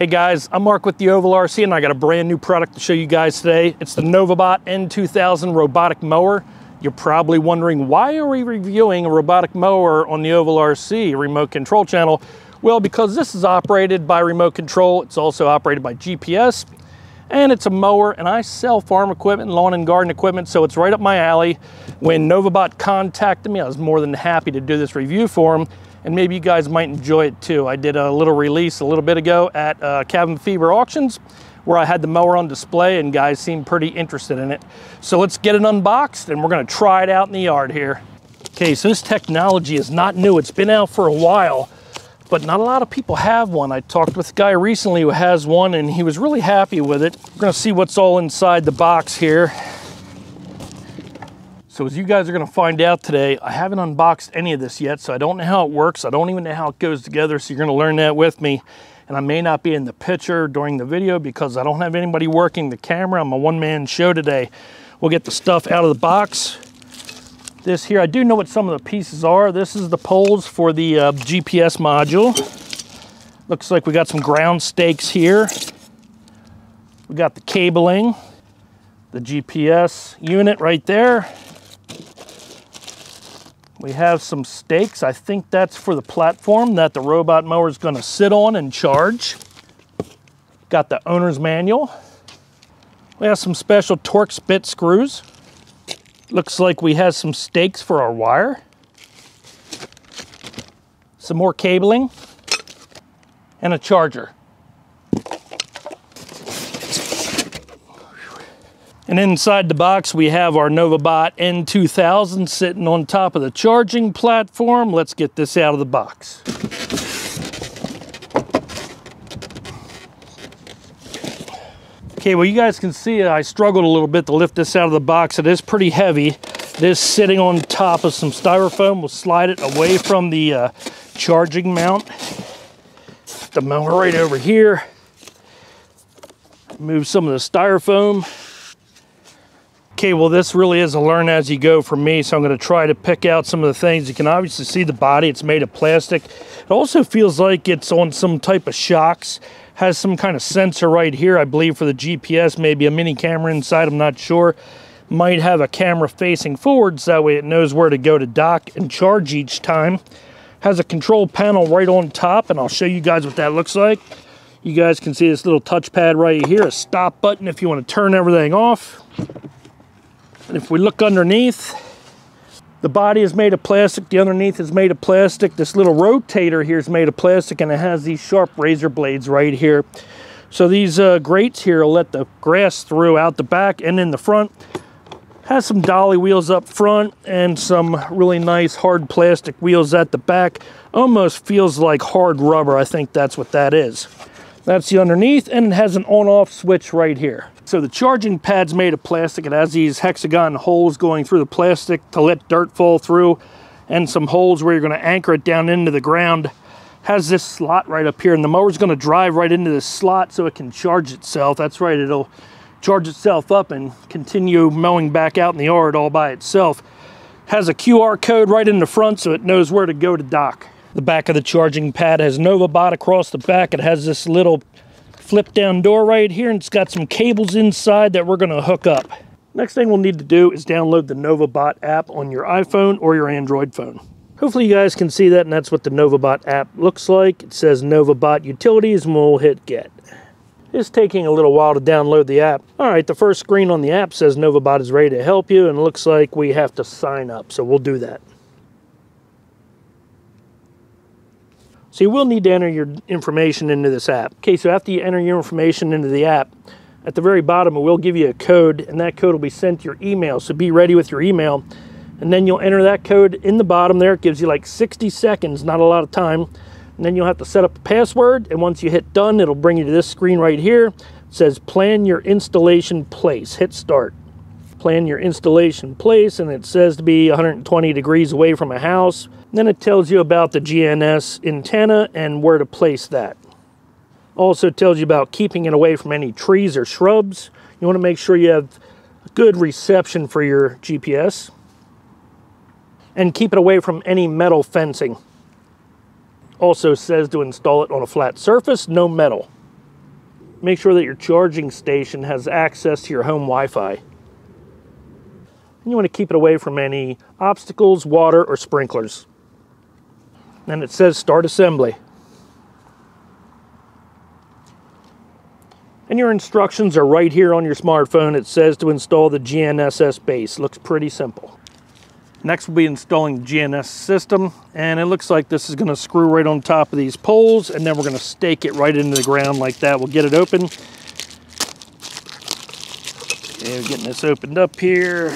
Hey guys, I'm Mark with the Ovalrc, and I got a brand new product to show you guys today. It's the Novabot N2000 robotic mower. You're probably wondering, why are we reviewing a robotic mower on the Ovalrc remote control channel? Well, because this is operated by remote control. It's also operated by GPS, and it's a mower, and I sell farm equipment, lawn and garden equipment, so it's right up my alley. When Novabot contacted me, I was more than happy to do this review for them. And maybe you guys might enjoy it too. I did a little release a little bit ago at Cabin Fever Auctions where I had the mower on display and guys seemed pretty interested in it. So let's get it unboxed and we're gonna try it out in the yard here. Okay, so this technology is not new. It's been out for a while, but not a lot of people have one. I talked with a guy recently who has one and he was really happy with it. We're gonna see what's all inside the box here. So as you guys are gonna find out today, I haven't unboxed any of this yet, so I don't know how it works. I don't even know how it goes together, so you're gonna learn that with me. And I may not be in the picture during the video because I don't have anybody working the camera. I'm a one-man show today. We'll get the stuff out of the box. This here, I do know what some of the pieces are. This is the poles for the GPS module. Looks like we got some ground stakes here. We got the cabling, the GPS unit right there. We have some stakes. I think that's for the platform that the robot mower is going to sit on and charge. Got the owner's manual. We have some special Torx bit screws. Looks like we have some stakes for our wire. Some more cabling. And a charger. And inside the box, we have our Novabot N2000 sitting on top of the charging platform. Let's get this out of the box. Okay, well, you guys can see I struggled a little bit to lift this out of the box. It is pretty heavy. It is sitting on top of some styrofoam. We'll slide it away from the charging mount. The mower right over here. Move some of the styrofoam. Okay, well, this really is a learn as you go for me, so I'm going to try to pick out some of the things. You can obviously see the body. It's made of plastic. It also feels like it's on some type of shocks. Has some kind of sensor right here, I believe, for the GPS, maybe a mini camera inside, I'm not sure. Might have a camera facing forwards, that way it knows where to go to dock and charge each time. Has a control panel right on top, and I'll show you guys what that looks like. You guys can see this little touchpad right here, a stop button if you want to turn everything off. And if we look underneath, the body is made of plastic, the underneath is made of plastic. This little rotator here is made of plastic, and it has these sharp razor blades right here. So these grates here will let the grass through out the back and in the front. Has some dolly wheels up front and some really nice hard plastic wheels at the back. Almost feels like hard rubber. I think that's what that is. That's the underneath, and it has an on-off switch right here. So the charging pad's made of plastic. It has these hexagon holes going through the plastic to let dirt fall through, and some holes where you're going to anchor it down into the ground. Has this slot right up here, and the mower's going to drive right into this slot so it can charge itself. That's right, it'll charge itself up and continue mowing back out in the yard all by itself. Has a QR code right in the front so it knows where to go to dock. The back of the charging pad has Novabot across the back. It has this little flip down door right here, and it's got some cables inside that we're going to hook up. Next thing we'll need to do is download the Novabot app on your iPhone or your Android phone. Hopefully you guys can see that, and that's what the Novabot app looks like. It says Novabot Utilities, and we'll hit get. It's taking a little while to download the app. Alright, the first screen on the app says Novabot is ready to help you, and it looks like we have to sign up, so we'll do that. So you will need to enter your information into this app. Okay, so after you enter your information into the app, at the very bottom it will give you a code, and that code will be sent to your email. So be ready with your email, and then you'll enter that code in the bottom there. It gives you like 60 seconds, not a lot of time. And then you'll have to set up a password, and once you hit done, it'll bring you to this screen right here. It says plan your installation place. Hit start. Plan your installation place, and it says to be 120 degrees away from a house. Then it tells you about the Gnss antenna and where to place that. Also tells you about keeping it away from any trees or shrubs. You want to make sure you have good reception for your GPS. And keep it away from any metal fencing. Also says to install it on a flat surface, no metal. make sure that your charging station has access to your home Wi-Fi. And you want to keep it away from any obstacles, water, or sprinklers. And it says start assembly. And your instructions are right here on your smartphone. It says to install the GNSS base. Looks pretty simple. Next we'll be installing the Gnss system, and it looks like this is going to screw right on top of these poles, and then we're going to stake it right into the ground like that. We'll get it open. Okay, we're getting this opened up here.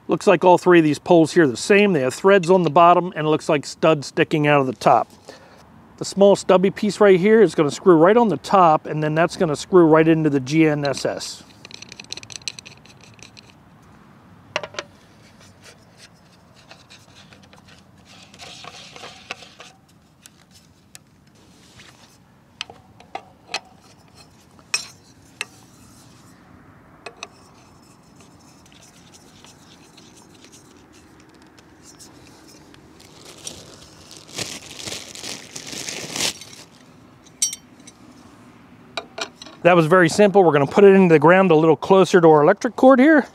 Looks like all three of these poles here are the same. They have threads on the bottom, and it looks like studs sticking out of the top. The small stubby piece right here is going to screw right on the top, and then that's going to screw right into the GNSS. That was very simple. We're going to put it into the ground a little closer to our electric cord here.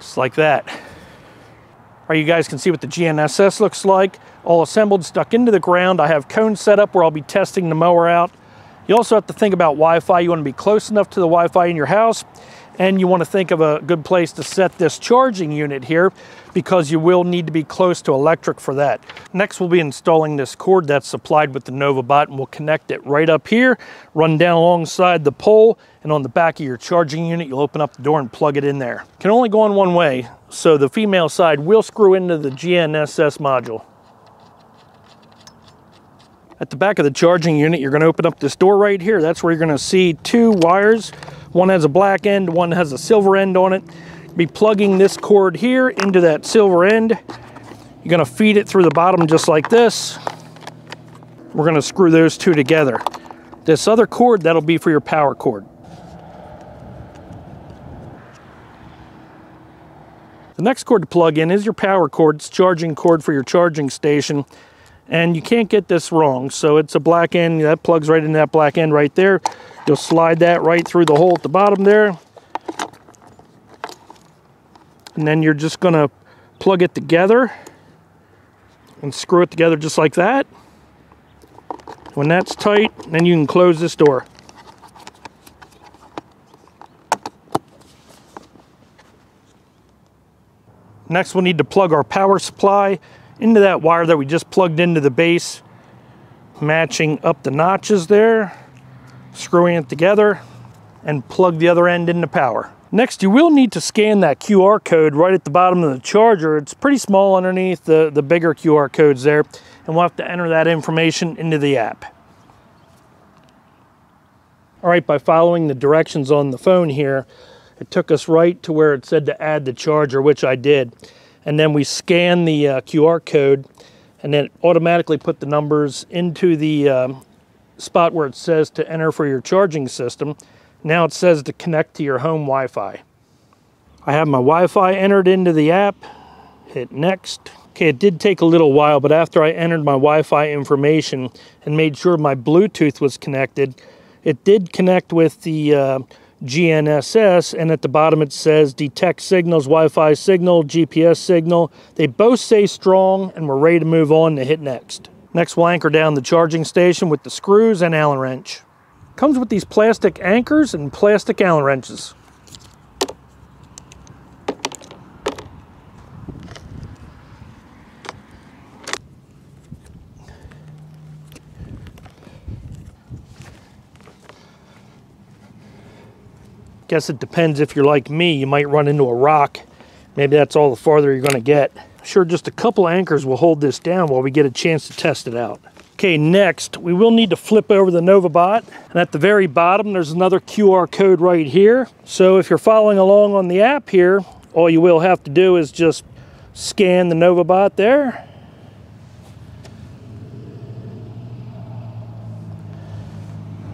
Just like that. All right, you guys can see what the GNSS looks like. All assembled, stuck into the ground. I have cones set up where I'll be testing the mower out. You also have to think about Wi-Fi. You want to be close enough to the Wi-Fi in your house, and you want to think of a good place to set this charging unit here, because you will need to be close to electric for that. Next, we'll be installing this cord that's supplied with the Novabot, and we'll connect it right up here, run down alongside the pole, and on the back of your charging unit, you'll open up the door and plug it in there. It can only go on one way, so the female side will screw into the GNSS module. At the back of the charging unit, you're going to open up this door right here. That's where you're going to see two wires. One has a black end, one has a silver end on it. Be plugging this cord here into that silver end. You're going to feed it through the bottom just like this. We're going to screw those two together. This other cord, that'll be for your power cord. The next cord to plug in is your power cord. It's charging cord for your charging station. And you can't get this wrong. So it's a black end, that plugs right into that black end right there. You'll slide that right through the hole at the bottom there. And then you're just going to plug it together and screw it together just like that. When that's tight, then you can close this door. Next, we'll need to plug our power supply into that wire that we just plugged into the base, matching up the notches there, screwing it together, and plug the other end into power. Next, you will need to scan that QR code right at the bottom of the charger. It's pretty small underneath the bigger QR codes there, and we'll have to enter that information into the app. All right, by following the directions on the phone here, it took us right to where it said to add the charger, which I did. And then we scan the QR code, and then it automatically put the numbers into the spot where it says to enter for your charging system. Now it says to connect to your home Wi-Fi. I have my Wi-Fi entered into the app. Hit next. Okay, it did take a little while, but after I entered my Wi-Fi information and made sure my Bluetooth was connected, it did connect with the GNSS, and at the bottom it says detect signals, Wi-Fi signal, GPS signal. They both say strong, and we're ready to move on to hit next. Next, we'll anchor down the charging station with the screws and Allen wrench. Comes with these plastic anchors and plastic Allen wrenches. Guess it depends. If you're like me, you might run into a rock. Maybe that's all the farther you're going to get. Sure, just a couple anchors will hold this down while we get a chance to test it out. Okay, next, we will need to flip over the Novabot. And at the very bottom, there's another QR code right here. So if you're following along on the app here, all you will have to do is just scan the Novabot there.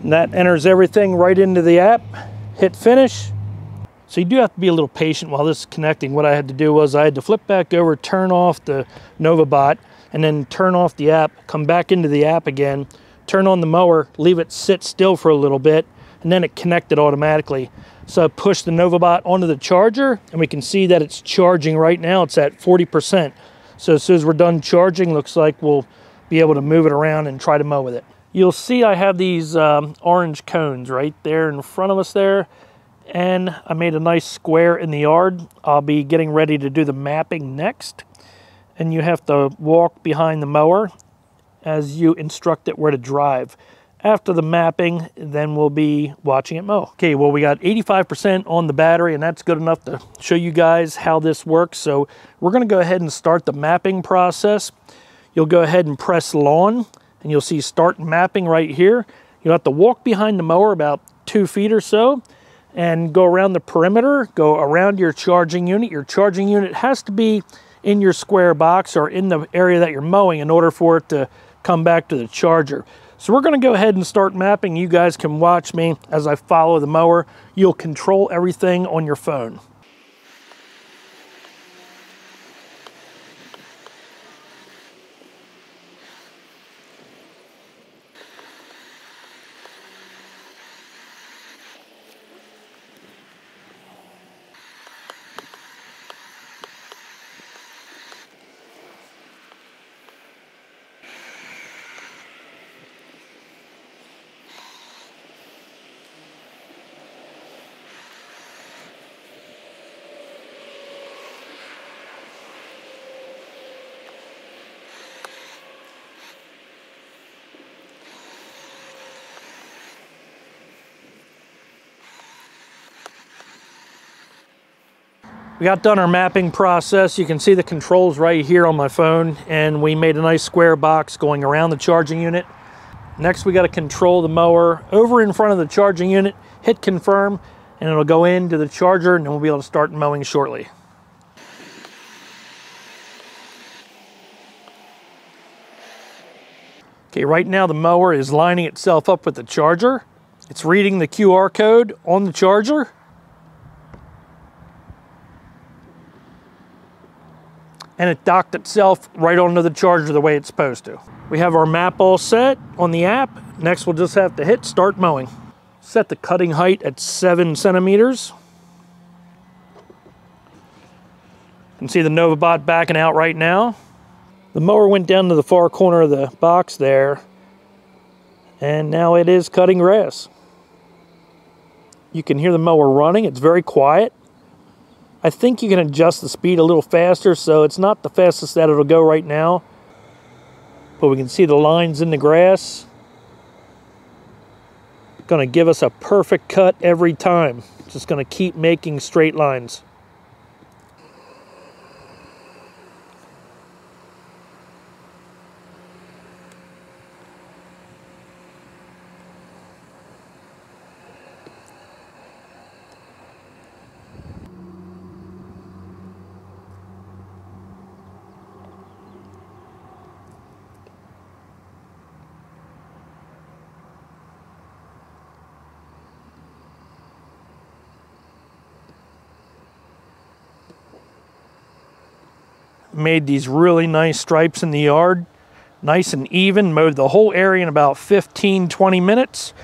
And that enters everything right into the app. Hit finish. So you do have to be a little patient while this is connecting. What I had to do was I had to flip back over, turn off the Novabot, and then turn off the app, come back into the app again, turn on the mower, leave it sit still for a little bit, and then it connected automatically. So I push the Novabot onto the charger, and we can see that it's charging right now. It's at 40%. So as soon as we're done charging, looks like we'll be able to move it around and try to mow with it. You'll see I have these orange cones right there in front of us there, and I made a nice square in the yard. I'll be getting ready to do the mapping next, and you have to walk behind the mower as you instruct it where to drive. After the mapping, then we'll be watching it mow. Okay, well, we got 85% on the battery, and that's good enough to show you guys how this works. So we're gonna go ahead and start the mapping process. You'll go ahead and press lawn, and you'll see start mapping right here. You'll have to walk behind the mower about 2 feet or so and go around the perimeter, go around your charging unit. Your charging unit has to be in your square box or in the area that you're mowing in order for it to come back to the charger. So we're going to go ahead and start mapping. You guys can watch me as I follow the mower. You'll control everything on your phone. We got done our mapping process. You can see the controls right here on my phone, and we made a nice square box going around the charging unit. Next, we got to control the mower over in front of the charging unit, hit confirm, and it'll go into the charger, and then we'll be able to start mowing shortly. Okay, right now the mower is lining itself up with the charger. It's reading the QR code on the charger. And it docked itself right onto the charger the way it's supposed to. We have our map all set on the app. Next, we'll just have to hit start mowing. Set the cutting height at 7 centimeters. You can see the Novabot backing out right now. The mower went down to the far corner of the box there, and now it is cutting grass. You can hear the mower running. It's very quiet. I think you can adjust the speed a little faster, so it's not the fastest that it'll go right now. But we can see the lines in the grass. It's going to give us a perfect cut every time. It's just going to keep making straight lines. Made these really nice stripes in the yard, nice and even, mowed the whole area in about 15-20 minutes.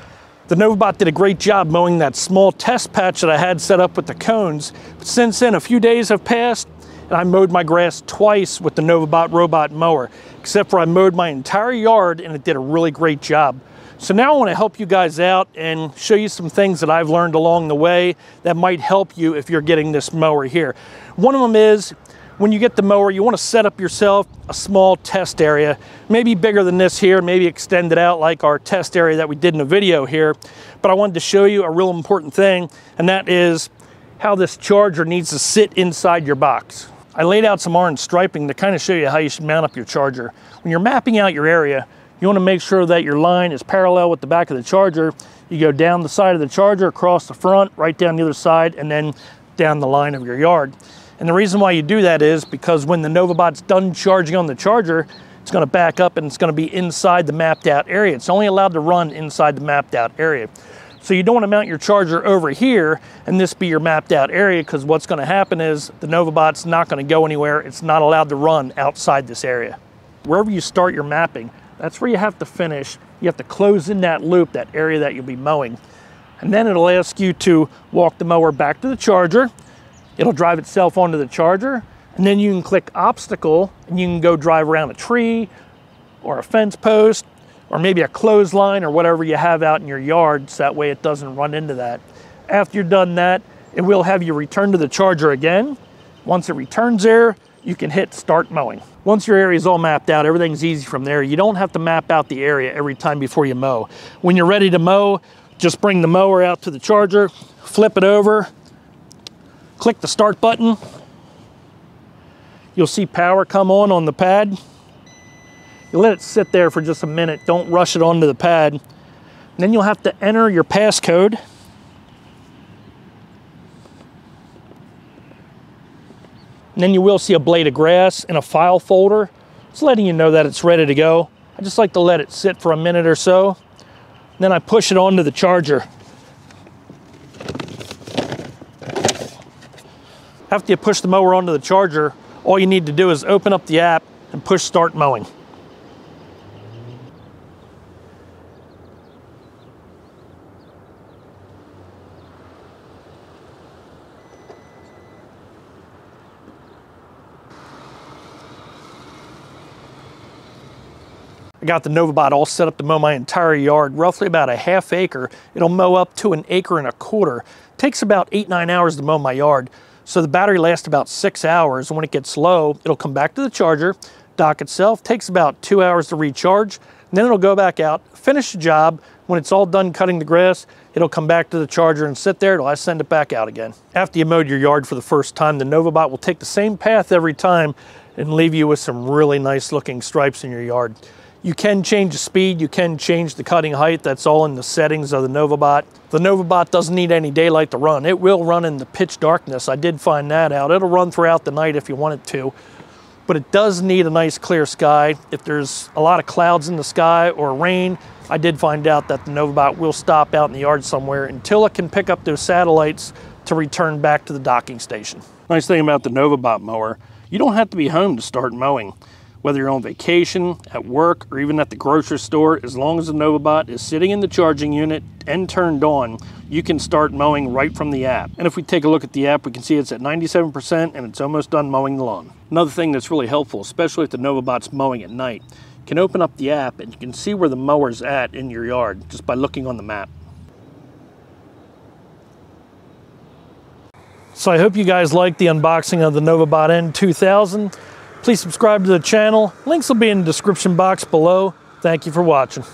The Novabot did a great job mowing that small test patch that I had set up with the cones. But since then, a few days have passed, and I mowed my grass twice with the Novabot robot mower, except for I mowed my entire yard, and it did a really great job. So now I want to help you guys out and show you some things that I've learned along the way that might help you if you're getting this mower here. One of them is, when you get the mower, you want to set up yourself a small test area, maybe bigger than this here, maybe extend it out like our test area that we did in the video here. But I wanted to show you a real important thing, and that is how this charger needs to sit inside your box. I laid out some orange striping to kind of show you how you should mount up your charger. When you're mapping out your area, you want to make sure that your line is parallel with the back of the charger. You go down the side of the charger, across the front, right down the other side, and then down the line of your yard. And the reason why you do that is because when the Novabot's done charging on the charger, it's going to back up and it's going to be inside the mapped out area. It's only allowed to run inside the mapped out area. So you don't want to mount your charger over here and this be your mapped out area, because what's going to happen is the Novabot's not going to go anywhere. It's not allowed to run outside this area. Wherever you start your mapping, that's where you have to finish. You have to close in that loop, that area that you'll be mowing. And then it'll ask you to walk the mower back to the charger. It'll drive itself onto the charger, and then you can click obstacle and you can go drive around a tree or a fence post or maybe a clothesline or whatever you have out in your yard, so that way it doesn't run into that. After you're done that, it will have you return to the charger again. Once it returns there, you can hit start mowing. Once your area is all mapped out, everything's easy from there. You don't have to map out the area every time before you mow. When you're ready to mow, just bring the mower out to the charger, flip it over, click the start button. You'll see power come on the pad. You let it sit there for just a minute. Don't rush it onto the pad. And then you'll have to enter your passcode. And then you will see a blade of grass in a file folder. It's letting you know that it's ready to go. I just like to let it sit for a minute or so. Then I push it onto the charger. After you push the mower onto the charger, all you need to do is open up the app and push start mowing. I got the Novabot all set up to mow my entire yard, roughly about a ½ acre. It'll mow up to 1.25 acres. Takes about 8-9 hours to mow my yard. So the battery lasts about 6 hours. And when it gets low, it'll come back to the charger, dock itself, takes about 2 hours to recharge, and then it'll go back out, finish the job. When it's all done cutting the grass, it'll come back to the charger and sit there till I send it back out again. After you mowed your yard for the first time, the Novabot will take the same path every time and leave you with some really nice looking stripes in your yard. You can change the speed, you can change the cutting height. That's all in the settings of the Novabot. The Novabot doesn't need any daylight to run. It will run in the pitch darkness. I did find that out. It'll run throughout the night if you want it to, but it does need a nice clear sky. If there's a lot of clouds in the sky or rain, I did find out that the Novabot will stop out in the yard somewhere until it can pick up those satellites to return back to the docking station. Nice thing about the Novabot mower, you don't have to be home to start mowing. Whether you're on vacation, at work, or even at the grocery store, as long as the Novabot is sitting in the charging unit and turned on, you can start mowing right from the app. And if we take a look at the app, we can see it's at 97% and it's almost done mowing the lawn. Another thing that's really helpful, especially if the Novabot's mowing at night, you can open up the app and you can see where the mower's at in your yard just by looking on the map. So I hope you guys liked the unboxing of the Novabot N2000. Please subscribe to the channel. Links will be in the description box below. Thank you for watching.